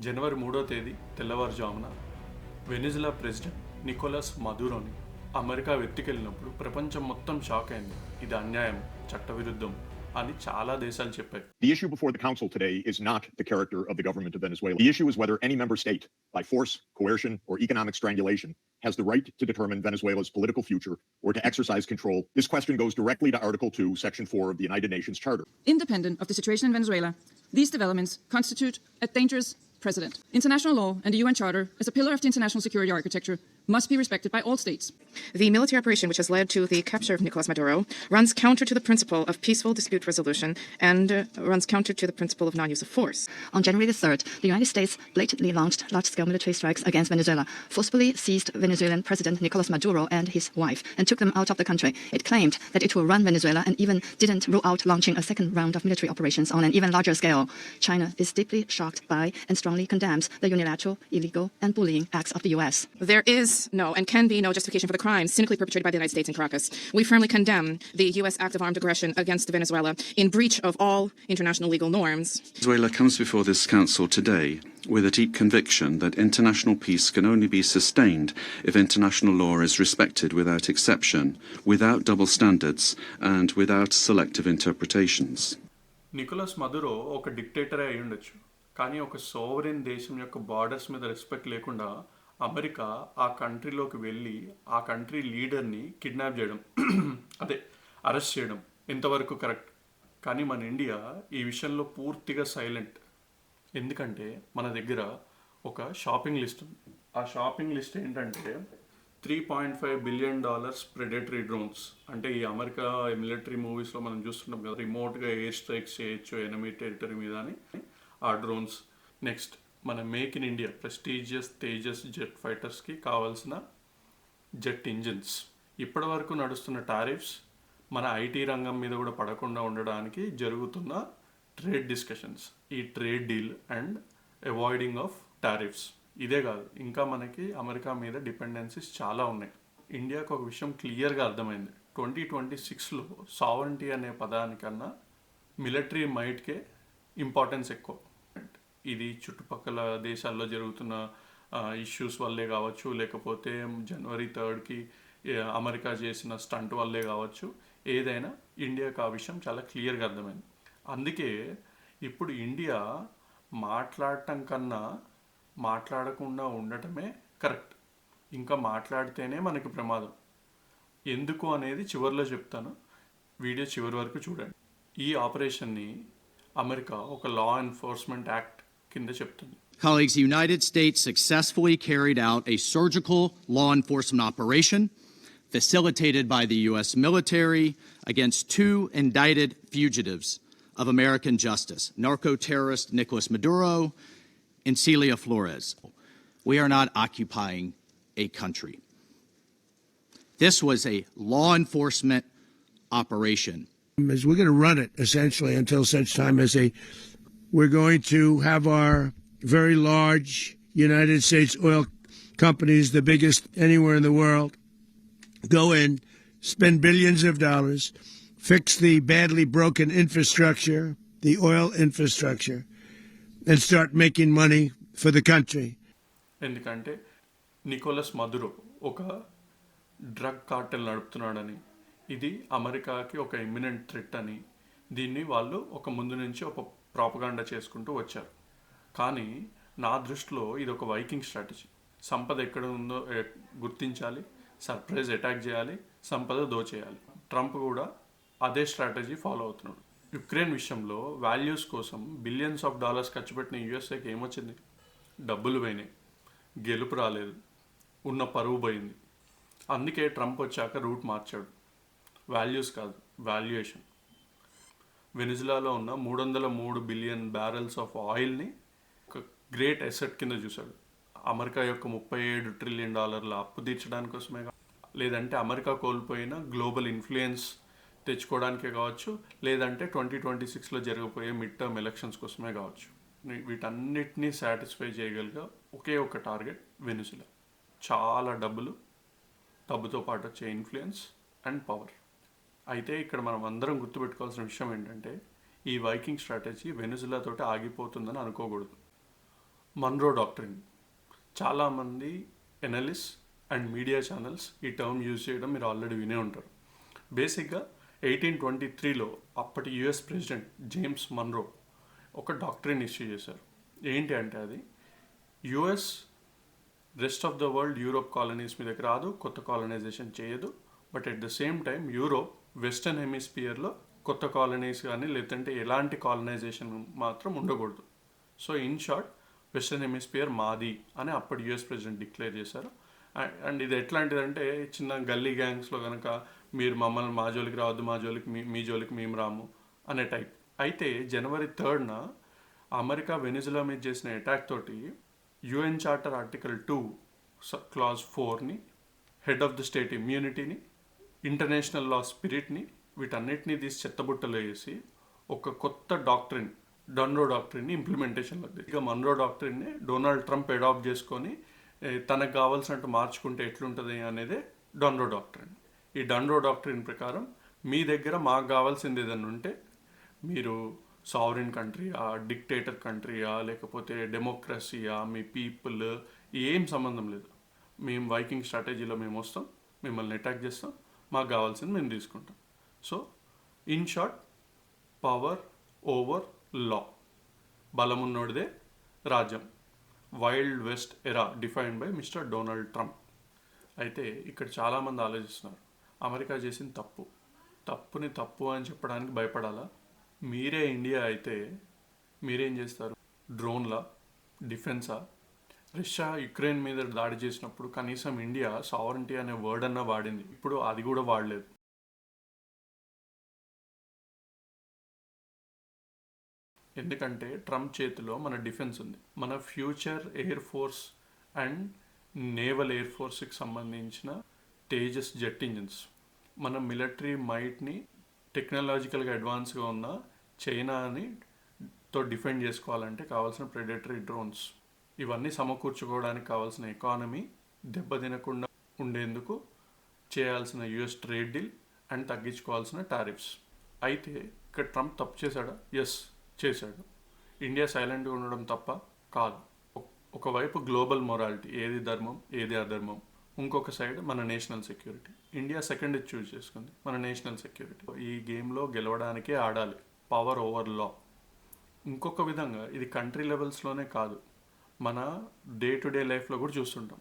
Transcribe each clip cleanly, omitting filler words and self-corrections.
జనవరి 3వ తేదీ తెల్లవారుజామున వెనిజులా ప్రెసిడెంట్ నికోలస్ మదురోని అమెరికా వెత్తికెళ్ళినప్పుడు ప్రపంచం మొత్తం షాక్ అయింది. ఇది అన్యాయం, చట్టవిరుద్ధం అని చాలా దేశాలు చెప్పాయి. The issue before the Council today is not the character of the government of Venezuela. The issue is whether any member state, by force, coercion, or economic strangulation, has the right to determine Venezuela's political future or to exercise control. This question goes directly to Article 2, Section 4 of the United Nations Charter. Independent of the situation in Venezuela, these developments constitute a dangerous precedent. International law and the UN Charter, as a pillar of the international security architecture, must be respected by all states. The military operation which has led to the capture of Nicolas Maduro runs counter to the principle of peaceful dispute resolution and runs counter to the principle of non-use of force. On January the 3rd, the United States blatantly launched large-scale military strikes against Venezuela, forcibly seized Venezuelan President Nicolas Maduro and his wife, and took them out of the country. It claimed that it will run Venezuela and even didn't rule out launching a second round of military operations on an even larger scale. China is deeply shocked by and strongly condemns the unilateral, illegal, and bullying acts of the U.S. There is no and can be no justification for the crimes cynically perpetrated by the United States in Caracas. We firmly condemn the U.S. act of armed aggression against Venezuela in breach of all international legal norms. Venezuela comes before this Council today with a deep conviction that international peace can only be sustained if international law is respected without exception, without double standards, and without selective interpretations. Nicolas Maduro ఒక డిక్టేటరే అయి ఉండొచ్చు, కానీ ఒక sovereign దేశం యొక్క borders మీద respect లేకుండా America ఆ కంట్రీలోకి వెళ్ళి ఆ కంట్రీ లీడర్ని కిడ్నాప్ చేయడం, అదే అరెస్ట్ చేయడం ఎంతవరకు కరెక్ట్? కానీ మన ఇండియా ఈ విషయంలో పూర్తిగా సైలెంట్. ఎందుకంటే మన దగ్గర ఒక షాపింగ్ లిస్ట్ ఉంది. ఆ షాపింగ్ లిస్ట్ ఏంటంటే $3.5 బిలియన్ ప్రెడేటరీ డ్రోన్స్. అంటే ఈ అమెరికా మిలిటరీ మూవీస్లో మనం చూస్తున్నాం కదా, రిమోట్గా ఎయిర్ స్ట్రైక్స్ చేయొచ్చు ఎనిమీ టెరిటరీ మీద అని. ఆ డ్రోన్స్. నెక్స్ట్ మన make in India prestigious Tejas jet ఫైటర్స్కి కావాల్సిన జెట్ ఇంజిన్స్. ఇప్పటి వరకు నడుస్తున్న టారిఫ్స్ మన ఐటీ రంగం మీద కూడా పడకుండా ఉండడానికి జరుగుతున్న ట్రేడ్ డిస్కషన్స్, ఈ trade deal and avoiding of tariffs. ఇదే కాదు, ఇంకా మనకి అమెరికా మీద డిపెండెన్సీస్ చాలా ఉన్నాయి. ఇండియాకు ఒక విషయం క్లియర్గా అర్థమైంది. 2026లో సావరెంటీ అనే పదానికన్నా మిలిటరీ మైట్కే ఇంపార్టెన్స్ ఎక్కువ. ఇది చుట్టుపక్కల దేశాల్లో జరుగుతున్న ఇష్యూస్ వల్లే కావచ్చు, లేకపోతే జనవరి 3కి అమెరికా చేసిన స్టంట్ వల్లే కావచ్చు, ఏదైనా ఇండియాకు ఆ విషయం చాలా క్లియర్గా అర్థమైంది. అందుకే ఇప్పుడు ఇండియా మాట్లాడటం కన్నా మాట్లాడకుండా ఉండటమే కరెక్ట్. ఇంకా మాట్లాడితేనే మనకి ప్రమాదం. ఎందుకు అనేది చివరిలో చెప్తాను, వీడియో చివరి వరకు చూడండి. ఈ ఆపరేషన్ని అమెరికా ఒక లా ఎన్ఫోర్స్మెంట్ యాక్ట్ కింద చెప్తుంది. Colleagues, the United States successfully carried out a surgical law enforcement operation facilitated by the U.S. military against two indicted fugitives of American justice, narco-terrorist Nicolas Maduro and Celia Flores. We are not occupying a country. This was a law enforcement operation. We're going to run it essentially until such time as we're going to have our very large United States oil companies, the biggest anywhere in the world, go in, spend billions of dollars, fix the badly broken infrastructure, the oil infrastructure, and start making money for the country. ఎందుకంటే Nicolas Maduro ఒక drug Cartel నడుపుతున్నాడని, ఇది అమెరికాకి ఒక imminent threat అని, దీన్ని వాళ్ళు ఒక ముందు నుంచి ఒక ప్రాపగాండా చేసుకుంటూ వచ్చారు. కానీ నా దృష్టిలో ఇది ఒక వైకింగ్ స్ట్రాటజీ. సంపద ఎక్కడ ఉందో గుర్తించాలి, సర్ప్రైజ్ అటాక్ చేయాలి, సంపద దోచేయాలి. ట్రంప్ కూడా అదే స్ట్రాటజీ ఫాలో అవుతున్నాడు. యుక్రెయిన్ విషయంలో వాల్యూస్ కోసం బిలియన్స్ ఆఫ్ డాలర్స్ ఖర్చు పెట్టిన యూఎస్ఏకి ఏమొచ్చింది? డబ్బులు పోయినాయి, గెలుపు రాలేదు, ఉన్న పరువు పోయింది. అందుకే ట్రంప్ వచ్చాక రూట్ మార్చాడు. వాల్యూస్ కాదు, వాల్యుయేషన్. వెనిజులాలో ఉన్న 303 బిలియన్ బ్యారెల్స్ ఆఫ్ ఆయిల్ని ఒక గ్రేట్ అసెట్ కింద చూశాడు. అమెరికా యొక్క $37 ట్రిలియన్ అప్పు తీర్చడానికి కోసమే, లేదంటే అమెరికా కోల్పోయిన గ్లోబల్ ఇన్ఫ్లుయెన్స్ తెచ్చుకోవడానికే కావచ్చు, లేదంటే 2026లో జరగబోయే మిడ్ టర్మ్ ఎలక్షన్స్ కోసమే కావచ్చు. వీటన్నిటినీ సాటిస్ఫై చేయగలిగే ఒకే ఒక టార్గెట్ వెనిజులా. చాలా డబ్బుతో పాటు వచ్చే ఇన్ఫ్లుయెన్స్ అండ్ పవర్. అయితే ఇక్కడ మనం అందరం గుర్తుపెట్టుకోవాల్సిన విషయం ఏంటంటే, ఈ వైకింగ్ స్ట్రాటజీ వెనిజులా తోటి ఆగిపోతుందని అనుకోకూడదు. Monroe doctrine. చాలామంది ఎనలిస్ట్ అండ్ మీడియా ఛానల్స్ ఈ టర్మ్ యూజ్ చేయడం మీరు ఆల్రెడీ వినే ఉంటారు. బేసిక్గా 1823లో అప్పటి యుఎస్ ప్రెసిడెంట్ జేమ్స్ మన్రో ఒక డాక్ట్రిన్ ఇష్యూ చేశారు. ఏంటి అంటే అది US rest of the world Europe colonies మీదకి రాదు, కొత్త కాలనైజేషన్ చేయదు. But at the same time Europe western హెమిస్ఫియర్లో కొత్త కాలనీస్ కానీ లేదంటే ఎలాంటి కాలనైజేషన్ మాత్రం ఉండకూడదు. So in short western hemisphere మాది అని అప్పటి యుఎస్ ప్రెసిడెంట్ డిక్లేర్ చేశారు. అండ్ ఇది ఎట్లాంటిదంటే చిన్న గల్లీ గ్యాంగ్స్లో కనుక మీరు మమ్మల్ని మా జోలికి రావద్దు, మా జోలికి మీ జోలికి మేము రాము అనే టైప్. అయితే January 3rd అమెరికా వెనిజులా మీద చేసిన అటాక్ తోటి యుఎన్ చార్టర్ ఆర్టికల్ 2 క్లాజ్ 4ని, హెడ్ ఆఫ్ ద స్టేట్ ఇమ్యూనిటీని, ఇంటర్నేషనల్ లా స్పిరిట్ని వీటన్నిటిని తీసి చెత్తబుట్టలో వేసి ఒక కొత్త డాక్ట్రిన్ డన్రో డాక్ట్రిన్ని ఇంప్లిమెంటేషన్లో ఇక మన్రో డాక్ట్రిన్ని డొనాల్డ్ ట్రంప్ అడాప్ట్ చేసుకొని తనకు కావాల్సినట్టు మార్చుకుంటే ఎట్లుంటుంది అనేదే డన్రో డాక్ట్రిన్. ఈ డన్రో డాక్ట్రిన్ ప్రకారం మీ దగ్గర మాకు కావాల్సింది ఏదైనా ఉంటే మీరు సావరిన్ కంట్రీయా, డిక్టేటర్ కంట్రీయా, లేకపోతే డెమోక్రసీయా, మీ పీపుల్ ఏం సంబంధం లేదు. మేము వైకింగ్ స్ట్రాటజీలో మేము వస్తాం, మిమ్మల్ని అటాక్ చేస్తాం, మాకు కావాల్సింది మేము తీసుకుంటాం. So in short power over law, బలమున్నోడిదే రాజ్యం. Wild west era defined by mister Donald Trump. అయితే ఇక్కడ చాలామంది ఆలోచిస్తున్నారు అమెరికా చేసిన తప్పుని తప్పు అని చెప్పడానికి భయపడాలా? మీరే ఇండియా అయితే మీరేం చేస్తారు? డ్రోన్లా, డిఫెన్సా? రష్యా యుక్రెయిన్ మీద దాడి చేసినప్పుడు కనీసం ఇండియా సావరెంటీ అనే వర్డ్ అన్నా వాడింది, ఇప్పుడు అది కూడా వాడలేదు. ఎందుకంటే ట్రంప్ చేతిలో మన డిఫెన్స్ ఉంది. మన future air force and naval air ఫోర్స్కి సంబంధించిన తేజస్ జెట్ ఇంజిన్స్, మన మిలిటరీ మైట్ని టెక్నాలజికల్గా అడ్వాన్స్గా ఉన్న చైనాని డిఫెండ్ చేసుకోవాలంటే కావాల్సిన ప్రెడేటరీ డ్రోన్స్, ఇవన్నీ సమకూర్చుకోవడానికి కావాల్సిన ఎకానమీ దెబ్బతినకుండా ఉండేందుకు చేయాల్సిన యుఎస్ ట్రేడ్ డీల్ అండ్ తగ్గించుకోవాల్సిన టారిఫ్స్. అయితే ఇక్కడ ట్రంప్ తప్పు చేశాడా? ఎస్, చేశాడు. ఇండియా సైలెంట్గా ఉండడం తప్ప కాదు. ఒకవైపు గ్లోబల్ మొరాలిటీ, ఏది ధర్మం ఏది అధర్మం, ఇంకొక సైడ్ మన నేషనల్ సెక్యూరిటీ. ఇండియా సెకండ్ చూస్ చేసుకుంది, మన నేషనల్ సెక్యూరిటీ. ఈ గేమ్లో గెలవడానికే ఆడాలి, పవర్ ఓవర్ లా. ఇంకొక విధంగా ఇది కంట్రీ లెవెల్స్లోనే కాదు, మన డే టు డే లైఫ్లో కూడా చూస్తుంటాం.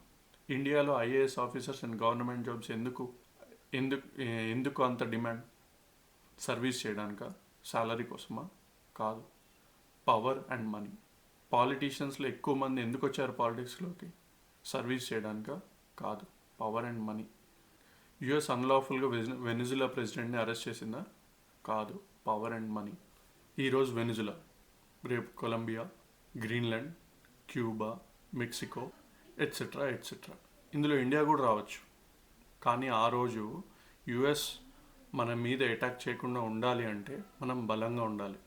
ఇండియాలో IAS officers and government jobs ఎందుకు అంత డిమాండ్? సర్వీస్ చేయడానికా? శాలరీ కోసమా? కాదు, పవర్ అండ్ మనీ. పాలిటీషియన్స్లో ఎక్కువ మంది ఎందుకు వచ్చారు పాలిటిక్స్లోకి? సర్వీస్ చేయడానికా? కాదు, పవర్ అండ్ మనీ. యుఎస్ అన్లాఫుల్గా వెనిజులా ప్రెసిడెంట్ని అరెస్ట్ చేసిందా? కాదు, పవర్ అండ్ మనీ. ఈరోజు వెనిజులా, రేపు Colombia, Greenland, Cuba, Mexico etcetera etcetera. ఇందులో ఇండియా కూడా రావచ్చు. కానీ ఆ రోజు యుఎస్ మన మీద అటాక్ చేయకుండా ఉండాలి అంటే మనం బలంగా ఉండాలి.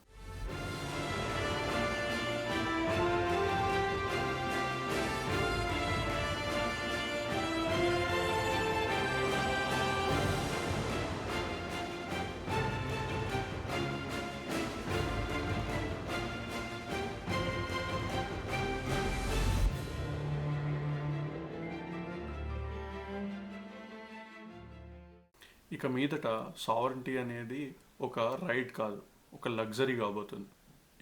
ఇక మీదట సావరెంటీ అనేది ఒక రైట్ కాదు, ఒక లగ్జరీ కాబోతుంది.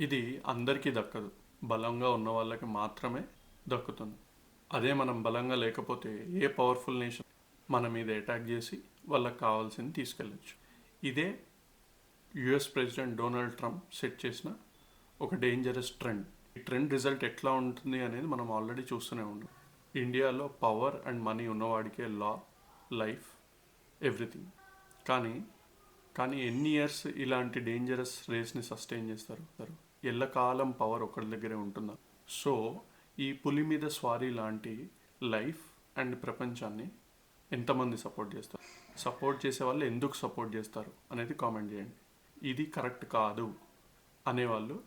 ఇది అందరికీ దక్కదు, బలంగా ఉన్న వాళ్ళకి మాత్రమే దక్కుతుంది. అదే మనం బలంగా లేకపోతే ఏ పవర్ఫుల్ నేషన్ మన మీద అటాక్ చేసి వాళ్ళకి కావాల్సింది తీసుకెళ్ళచ్చు. ఇదే US president Donald Trump set చేసిన ఒక డేంజరస్ ట్రెండ్. ఈ ట్రెండ్ రిజల్ట్ ఎట్లా ఉంటుంది అనేది మనం ఆల్రెడీ చూస్తూనే ఉన్నాం. ఇండియాలో పవర్ అండ్ మనీ ఉన్నవాడికే లా, లైఫ్, ఎవ్రీథింగ్. కానీ ఎన్ని ఇయర్స్ ఇలాంటి డేంజరస్ రేస్ని సస్టైన్ చేస్తారు? ఎల్లకాలం పవర్ ఒకరి దగ్గరే ఉంటుందా? సో ఈ పులి మీద స్వారీ లాంటి లైఫ్ అండ్ ప్రపంచాన్ని ఎంతమంది సపోర్ట్ చేస్తారు? సపోర్ట్ చేసే వాళ్ళు ఎందుకు సపోర్ట్ చేస్తారు అనేది కామెంట్ చేయండి. ఇది కరెక్ట్ కాదు అనేవాళ్ళు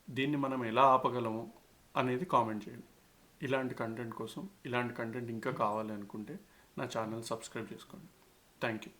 దీన్ని మనం ఎలా ఆపగలము అనేది కామెంట్ చేయండి. ఇలాంటి కంటెంట్ కోసం, ఇలాంటి కంటెంట్ ఇంకా కావాలి అనుకుంటే నా ఛానల్ సబ్స్క్రైబ్ చేసుకోండి. Thank you.